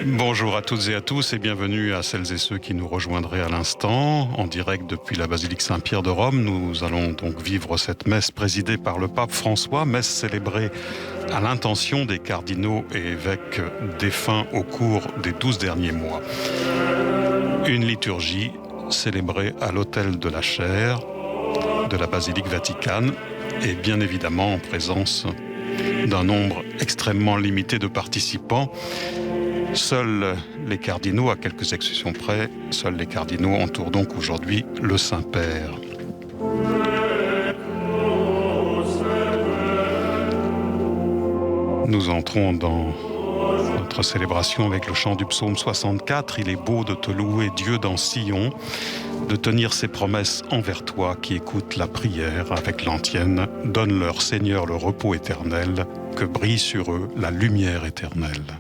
Bonjour à toutes et à tous et bienvenue à celles et ceux qui nous rejoindraient à l'instant. En direct depuis la basilique Saint-Pierre de Rome, nous allons donc vivre cette messe présidée par le pape François, messe célébrée à l'intention des cardinaux et évêques défunts au cours des 12 derniers mois. Une liturgie célébrée à l'autel de la chaire de la basilique Vaticane et bien évidemment en présence d'un nombre extrêmement limité de participants. Seuls les cardinaux, à quelques exceptions près, seuls les cardinaux entourent donc aujourd'hui le Saint-Père. Nous entrons dans notre célébration avec le chant du psaume 64. Il est beau de te louer, Dieu, dans Sion, de tenir ses promesses envers toi qui écoutes la prière avec l'antienne. Donne-leur, Seigneur, le repos éternel, que brille sur eux la lumière éternelle.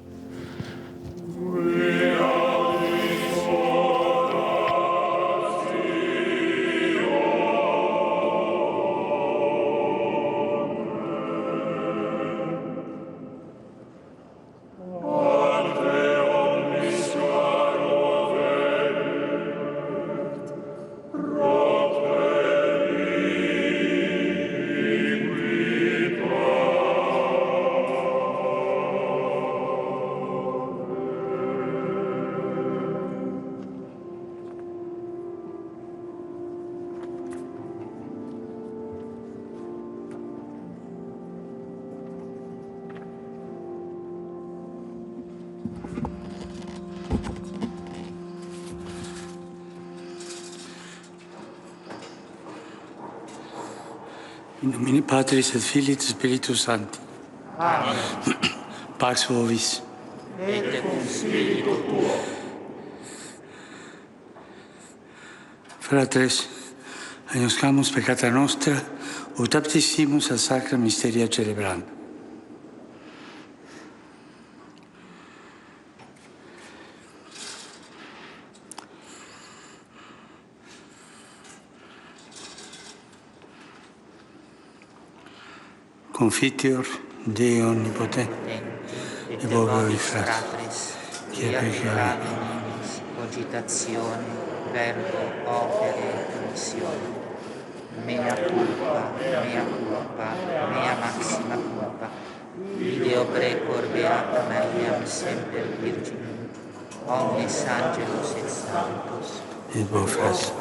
In nomine Patris et Filii et Spiritus Sancti. Amen. Pax vobis. Et cum spiritu tuo. Fratres, agnoscamus peccata nostra, ut aptissimus a sacra mysteria celebranda. Confiteor Dei Onnipotente, et vobis fratres, quia peccavi nimis, cogitatione, verbo, opere et commissione. Mea culpa, mea maxima culpa. Ideo precor beata Mariam semper Virginum, omnes angelus et sanctus, et vobis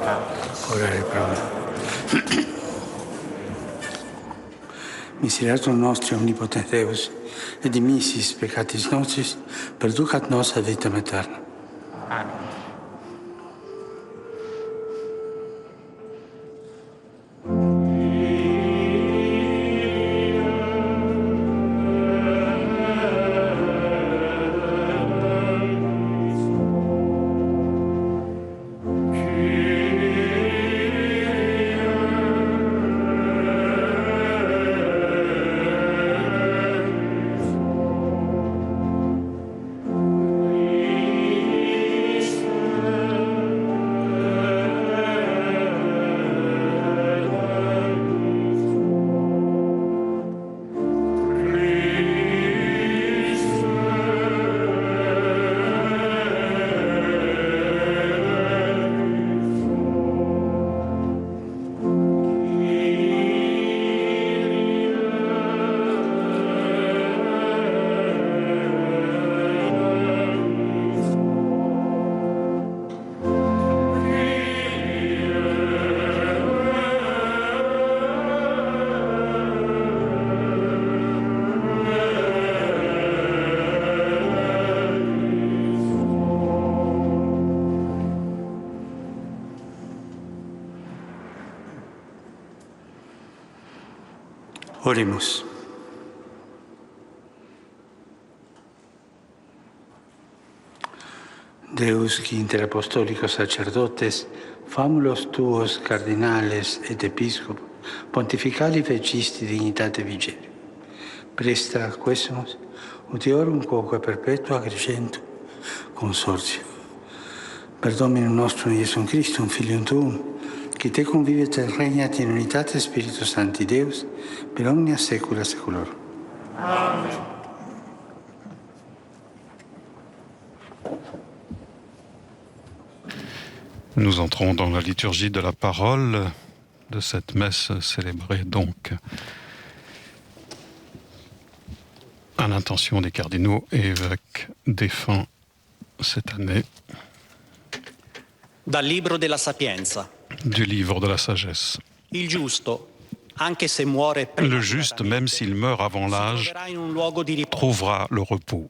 orare pro me. Misericordiae nostri omnipotente Deus, et dimissis peccatis nostris, perducat nos ad vitam aeterna. Amen. Oremus. Deus, qui inter apostolicos sacerdotes, famulos tuos cardinales et episcopos, pontificali fecisti dignitate vigere. Presta quesumus, utiorum quoque perpetua crescentum consortio. Per Dominum nostrum Iesum Christum, Filium Tuum, qui te convivet et regnat in unitate Spiritus Sancti Deus, per omnia saecula saeculorum. Amen. Nous entrons dans la liturgie de la parole de cette messe célébrée donc à l'intention des cardinaux et évêques défunts cette année. Dal libro della Sapienza. Du livre de la sagesse. Il giusto, anche se muore Le juste, même s'il meurt avant l'âge, trouvera le repos.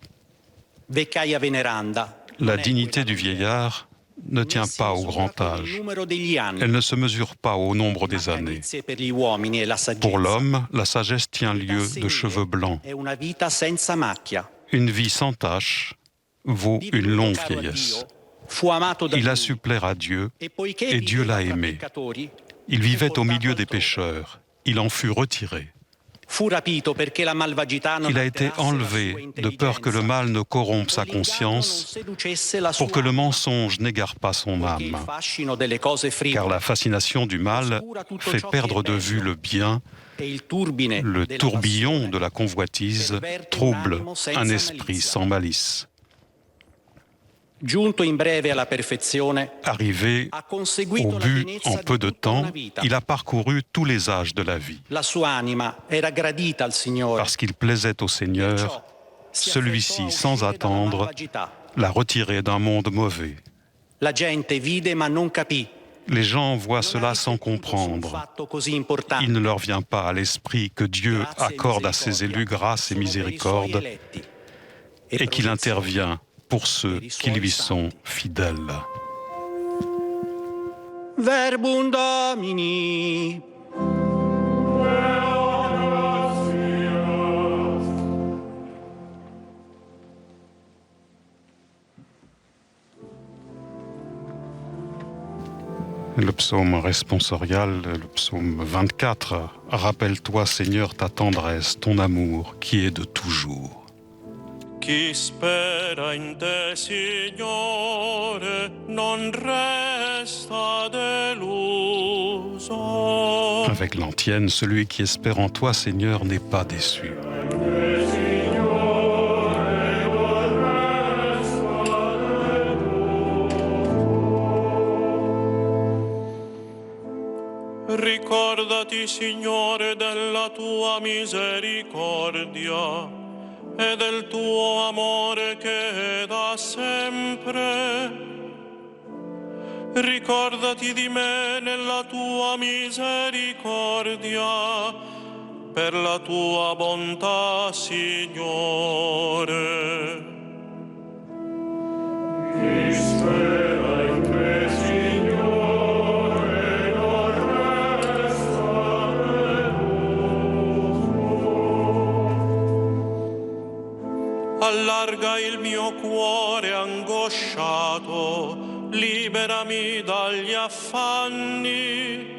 Vecchiaia veneranda. La dignité du vieillard ne tient pas au grand âge. Elle ne se mesure pas au nombre des années. Pour l'homme, la sagesse tient lieu de cheveux blancs. Une vie sans tache vaut une longue vieillesse. Il a su plaire à Dieu et Dieu l'a aimé. Il vivait au milieu des pécheurs. Il en fut retiré. Il a été enlevé de peur que le mal ne corrompe sa conscience, pour que le mensonge n'égare pas son âme. Car la fascination du mal fait perdre de vue le bien. Le tourbillon de la convoitise trouble un esprit sans malice. Arrivé au but en peu de temps, il a parcouru tous les âges de la vie. Parce qu'il plaisait au Seigneur, celui-ci, sans attendre, l'a retiré d'un monde mauvais. Les gens voient cela sans comprendre. Il ne leur vient pas à l'esprit que Dieu accorde à ses élus grâce et miséricorde et qu'il intervient pour ceux qui lui sont fidèles. Verbum Domini. Le psaume responsorial, le psaume 24, « Rappelle-toi, Seigneur, ta tendresse, ton amour, qui est de toujours. » Chi spera in te, Signore, non resta deluso. Avec l'antienne, celui qui espère en toi, Seigneur, n'est pas déçu. Ricordati, Signore, della tua misericordia e del tuo amore che è da sempre. Ricordati di me nella tua misericordia, per la tua bontà, Signore. Chi spera in te, Signore, non resta deluso. Allarga il mio cuore angosciato, liberami dagli affanni.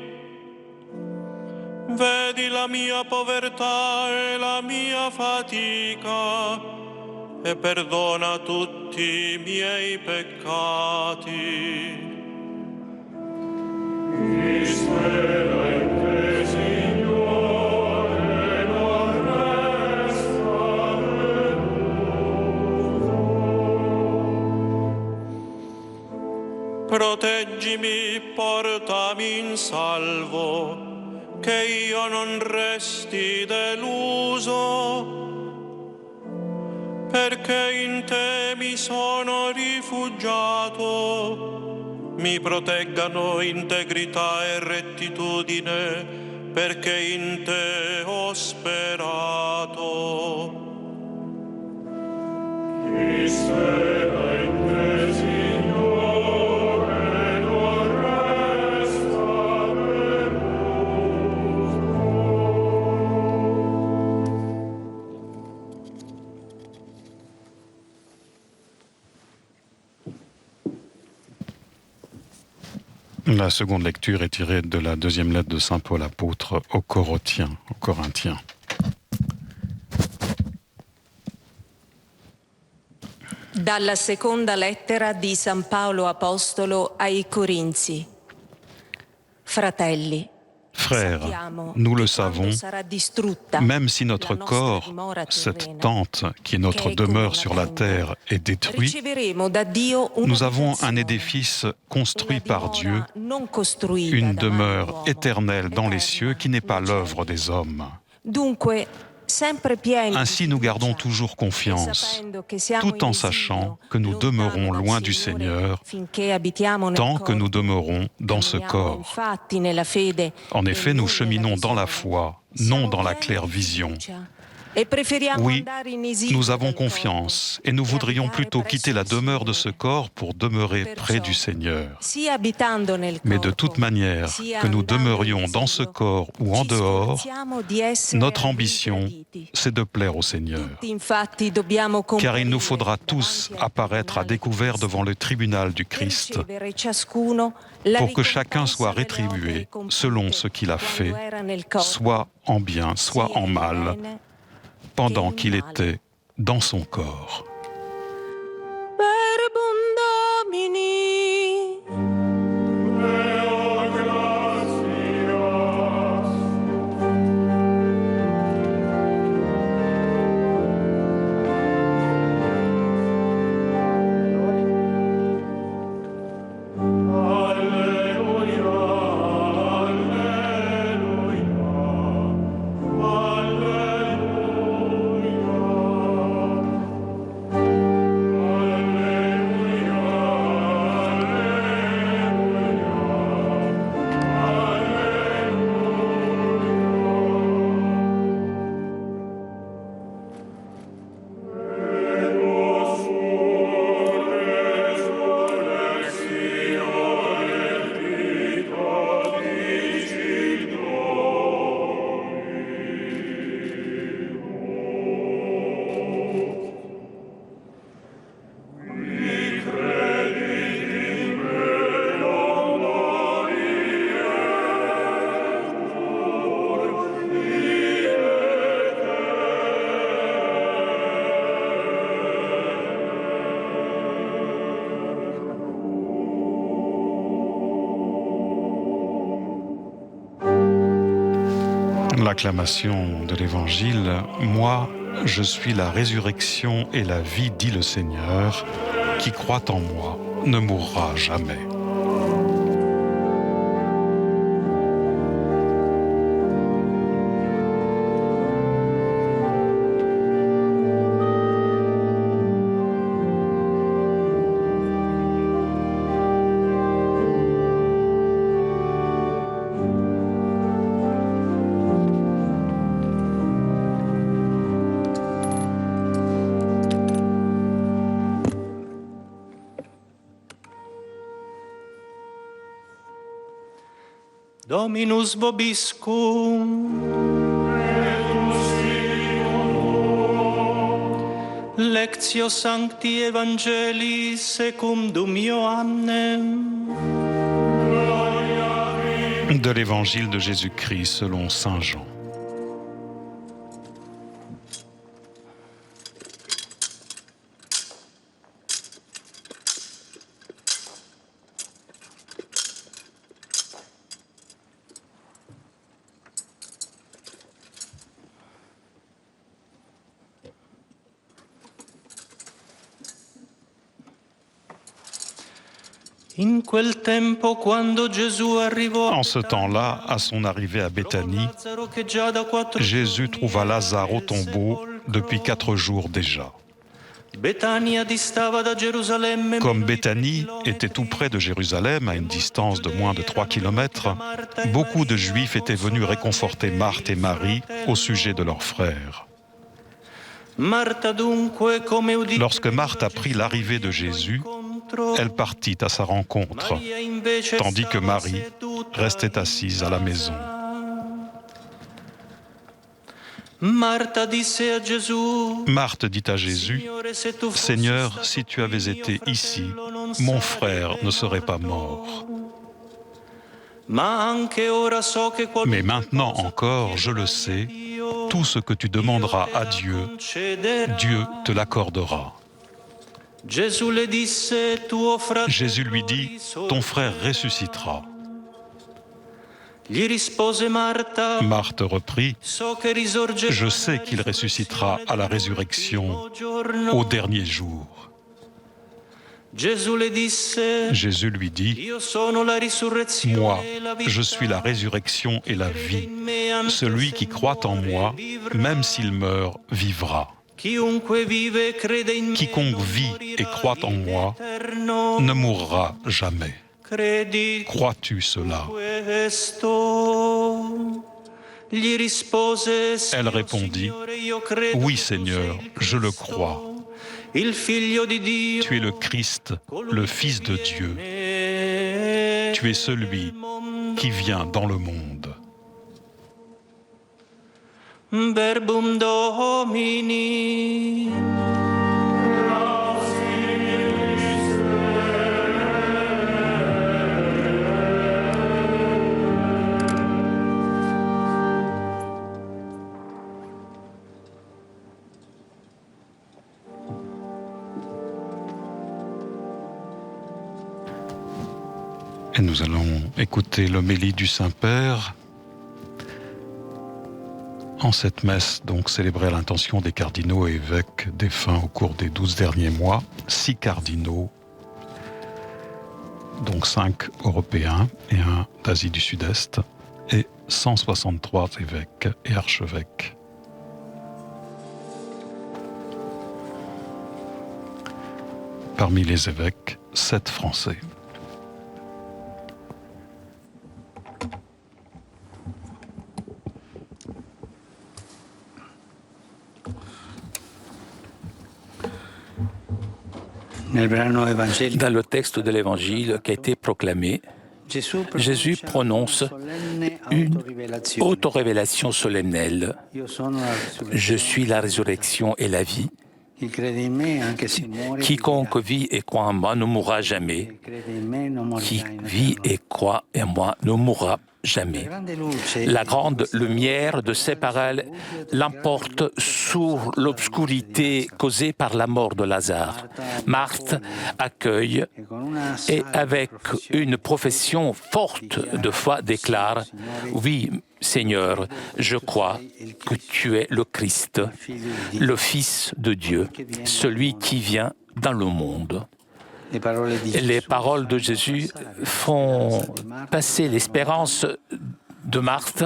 Vedi la mia povertà e la mia fatica e perdona tutti i miei peccati. Chi spera in te, Signore, non resta deluso. Proteggimi, portami in salvo, che io non resti deluso, perché in te mi sono rifugiato. Mi proteggano integrità e rettitudine, perché in te ho sperato. Chi spera in te, Signore, non resta deluso. La seconde lecture est tirée de la deuxième lettre de saint Paul apôtre aux Corinthiens. Dalla seconda lettera di San Paolo Apostolo ai Corinzi. Fratelli, Frères, nous le savons, même si notre corps, cette tente qui est notre demeure sur la terre, est détruit, nous avons un édifice construit par Dieu, une demeure éternelle dans les cieux qui n'est pas l'œuvre des hommes. Ainsi nous gardons toujours confiance, tout en sachant que nous demeurons loin du Seigneur tant que nous demeurons dans ce corps. En effet, nous cheminons dans la foi, non dans la claire vision. Oui, nous avons confiance et nous voudrions plutôt quitter la demeure de ce corps pour demeurer près du Seigneur. Mais de toute manière, que nous demeurions dans ce corps ou en dehors, notre ambition, c'est de plaire au Seigneur. Car il nous faudra tous apparaître à découvert devant le tribunal du Christ pour que chacun soit rétribué selon ce qu'il a fait, soit en bien, soit en mal, pendant qu'il était dans son corps. L'acclamation de l'Évangile, « Moi, je suis la résurrection et la vie, dit le Seigneur, qui croit en moi ne mourra jamais. » Dominus vobiscum. Lectio Sancti Evangelii secundum Ioannem. De l'Évangile de Jésus-Christ selon saint Jean. En ce temps-là, à son arrivée à Béthanie, Jésus trouva Lazare au tombeau depuis 4 jours déjà. Comme Béthanie était tout près de Jérusalem, à une distance de moins de 3 kilomètres, beaucoup de Juifs étaient venus réconforter Marthe et Marie au sujet de leur frère. Lorsque Marthe apprit l'arrivée de Jésus, elle partit à sa rencontre, tandis que Marie restait assise à la maison. Marthe dit à Jésus, « Seigneur, si tu avais été ici, mon frère ne serait pas mort. Mais maintenant encore, je le sais, tout ce que tu demanderas à Dieu, Dieu te l'accordera. » Jésus lui dit, « Ton frère ressuscitera. » Marthe reprit, « Je sais qu'il ressuscitera à la résurrection au dernier jour. » Jésus lui dit, « Moi, je suis la résurrection et la vie. Celui qui croit en moi, même s'il meurt, vivra. Quiconque vit et croit en moi ne mourra jamais. Crois-tu cela ? » Elle répondit, « Oui, Seigneur, je le crois. Tu es le Christ, le Fils de Dieu. Tu es celui qui vient dans le monde. » Verbum Domini. Et nous allons écouter l'homélie du Saint-Père en cette messe, donc célébrée à l'intention des cardinaux et évêques défunts au cours des 12 derniers mois, 6 cardinaux, donc 5 européens et 1 d'Asie du Sud-Est, et 163 évêques et archevêques. Parmi les évêques, 7 Français. Dans le texte de l'Évangile qui a été proclamé, Jésus prononce une auto-révélation solennelle. Je suis la résurrection et la vie. Quiconque vit et croit en moi ne mourra jamais. Qui vit et croit en moi ne mourra jamais. La grande lumière de ces paroles l'emporte sur l'obscurité causée par la mort de Lazare. Marthe accueille et avec une profession forte de foi déclare « Oui, Seigneur, je crois que tu es le Christ, le Fils de Dieu, celui qui vient dans le monde. » Les paroles de Jésus font passer l'espérance de Marthe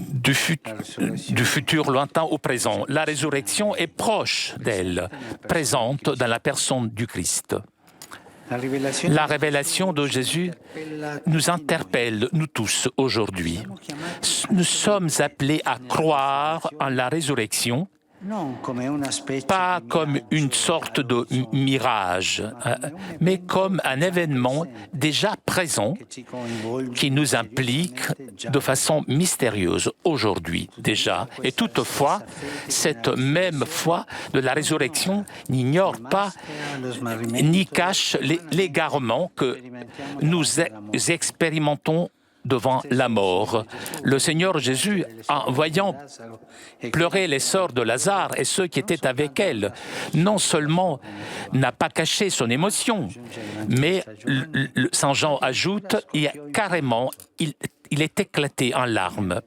du futur lointain au présent. La résurrection est proche d'elle, présente dans la personne du Christ. La révélation de Jésus nous interpelle, nous tous, aujourd'hui. Nous sommes appelés à croire en la résurrection, pas comme une sorte de mirage, mais comme un événement déjà présent qui nous implique de façon mystérieuse aujourd'hui déjà. Et toutefois, cette même foi de la résurrection n'ignore pas ni cache l'égarement que nous expérimentons devant la mort. Le Seigneur Jésus, en voyant pleurer les sœurs de Lazare et ceux qui étaient avec elle, non seulement n'a pas caché son émotion, mais Saint Jean ajoute, carrément, il est éclaté en larmes,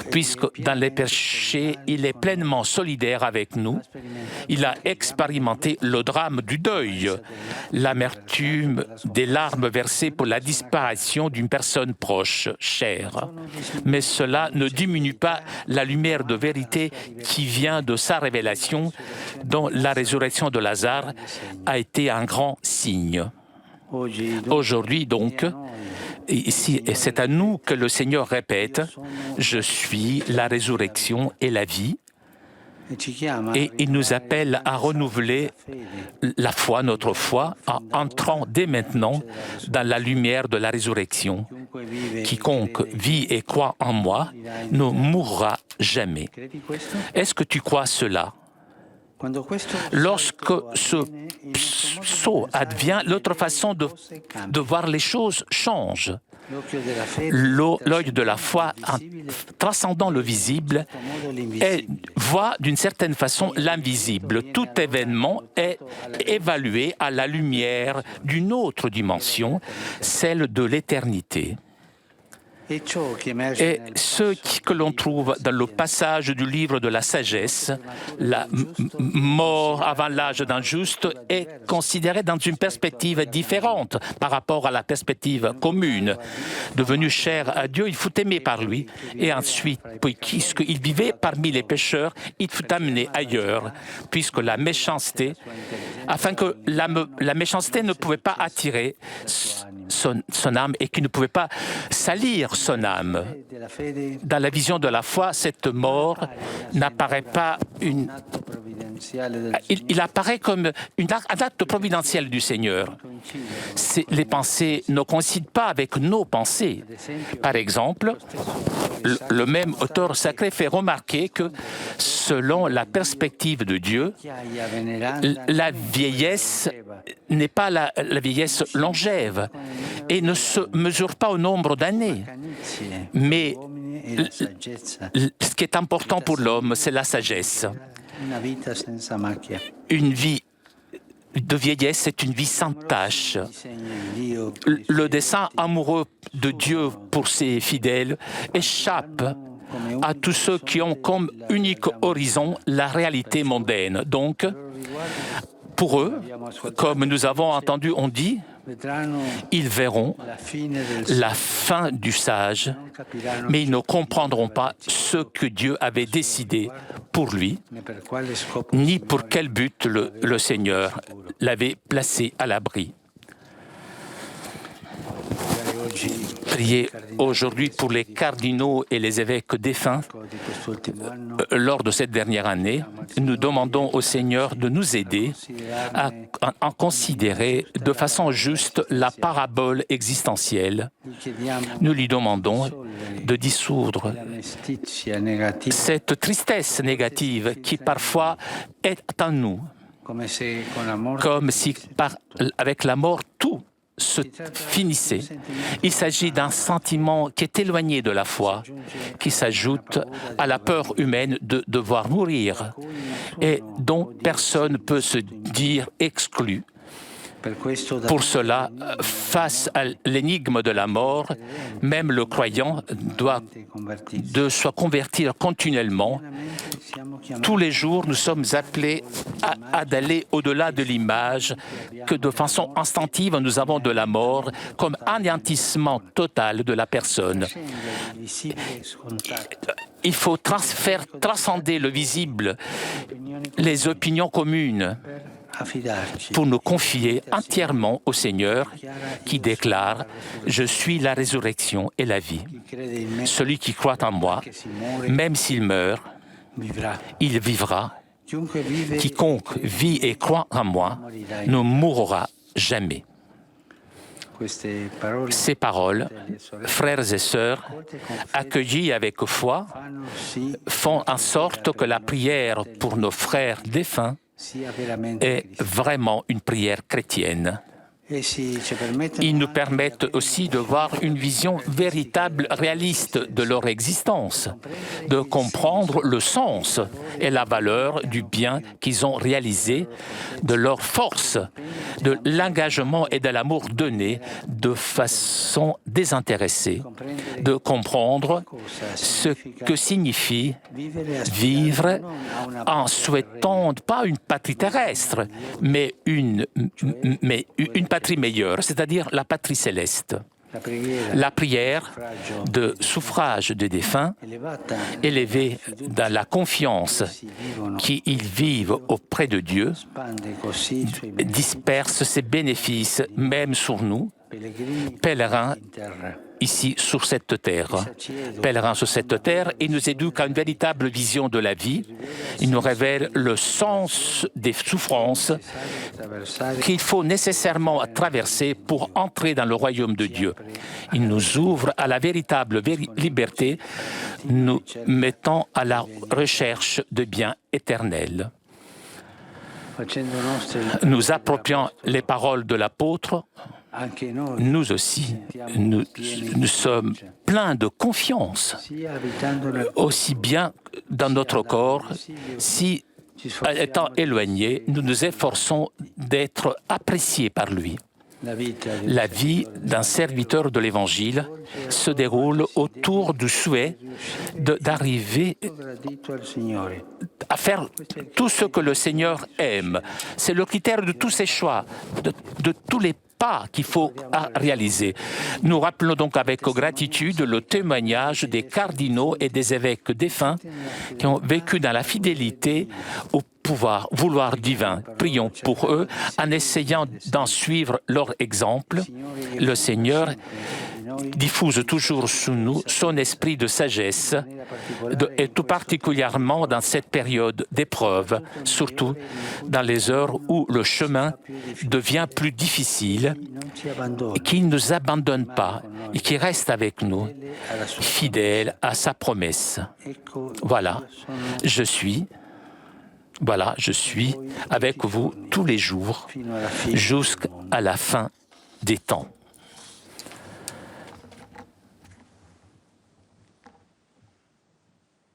puisque dans les péchés, il est pleinement solidaire avec nous. Il a expérimenté le drame du deuil, l'amertume des larmes versées pour la disparition d'une personne proche, chère. Mais cela ne diminue pas la lumière de vérité qui vient de sa révélation, dont la résurrection de Lazare a été un grand signe. Aujourd'hui, donc, ici, c'est à nous que le Seigneur répète « Je suis la résurrection et la vie ». Et il nous appelle à renouveler la foi, notre foi, en entrant dès maintenant dans la lumière de la résurrection. Quiconque vit et croit en moi ne mourra jamais. Est-ce que tu crois cela ? Lorsque ce saut advient, notre façon de voir les choses change. L'œil de la foi, en transcendant le visible, voit d'une certaine façon l'invisible. Tout événement est évalué à la lumière d'une autre dimension, celle de l'éternité. Et ce que l'on trouve dans le passage du livre de la sagesse, la mort avant l'âge d'un juste, est considérée dans une perspective différente par rapport à la perspective commune. Devenu cher à Dieu, il fut aimé par lui, et ensuite, puisqu'il vivait parmi les pécheurs, il fut amené ailleurs, puisque la méchanceté, afin que la méchanceté ne pouvait pas attirer son âme et qu'il ne pouvait pas salir son âme. Dans la vision de la foi, cette mort n'apparaît pas il apparaît comme un acte providentiel du Seigneur. Les pensées ne coïncident pas avec nos pensées. Par exemple, le même auteur sacré fait remarquer que, selon la perspective de Dieu, la vieillesse n'est pas la vieillesse longève et ne se mesure pas au nombre d'années. Mais ce qui est important pour l'homme, c'est la sagesse. Une vie de vieillesse, c'est une vie sans tache. Le dessein amoureux de Dieu pour ses fidèles échappe à tous ceux qui ont comme unique horizon la réalité mondaine. Donc, pour eux, comme nous avons entendu, on dit, ils verront la fin du sage, mais ils ne comprendront pas ce que Dieu avait décidé pour lui, ni pour quel but le Seigneur l'avait placé à l'abri. Priez aujourd'hui pour les cardinaux et les évêques défunts. Lors de cette dernière année, nous demandons au Seigneur de nous aider à en considérer de façon juste la parabole existentielle. Nous lui demandons de dissoudre cette tristesse négative qui parfois est en nous, comme si avec la mort tout se finissait. Il s'agit d'un sentiment qui est éloigné de la foi, qui s'ajoute à la peur humaine de devoir mourir et dont personne ne peut se dire exclu. Pour cela, face à l'énigme de la mort, même le croyant doit se convertir continuellement. Tous les jours, nous sommes appelés à d'aller au-delà de l'image que de façon instinctive nous avons de la mort comme anéantissement total de la personne. Il faut faire transcender le visible, les opinions communes, pour nous confier entièrement au Seigneur qui déclare « Je suis la résurrection et la vie. Celui qui croit en moi, même s'il meurt, il vivra. Quiconque vit et croit en moi ne mourra jamais. » Ces paroles, frères et sœurs, accueillies avec foi, font en sorte que la prière pour nos frères défunts est vraiment une prière chrétienne. Ils nous permettent aussi de voir une vision véritable, réaliste de leur existence, de comprendre le sens et la valeur du bien qu'ils ont réalisé, de leur force, de l'engagement et de l'amour donné de façon désintéressée, de comprendre ce que signifie vivre en souhaitant pas une patrie terrestre, mais une patrie meilleure, c'est-à-dire la patrie céleste. La prière de suffrage des défunts, élevée dans la confiance qu'ils vivent auprès de Dieu, disperse ses bénéfices même sur nous, pèlerins ici sur cette terre. Pèlerins sur cette terre, il nous éduque à une véritable vision de la vie. Il nous révèle le sens des souffrances qu'il faut nécessairement traverser pour entrer dans le royaume de Dieu. Il nous ouvre à la véritable liberté, nous mettant à la recherche de biens éternels. Nous approprions les paroles de l'apôtre. Nous aussi, nous sommes pleins de confiance, aussi bien dans notre corps, si, étant éloignés, nous nous efforçons d'être appréciés par lui. La vie d'un serviteur de l'Évangile se déroule autour du souhait d'arriver à faire tout ce que le Seigneur aime. C'est le critère de tous ses choix, de tous les pas qu'il faut réaliser. Nous rappelons donc avec gratitude le témoignage des cardinaux et des évêques défunts qui ont vécu dans la fidélité au vouloir divin. Prions pour eux en essayant d'en suivre leur exemple. Le Seigneur diffuse toujours sous nous son esprit de sagesse, et tout particulièrement dans cette période d'épreuve, surtout dans les heures où le chemin devient plus difficile, et qu'il ne nous abandonne pas et qui reste avec nous, fidèle à sa promesse. Voilà, je suis avec vous tous les jours jusqu'à la fin des temps.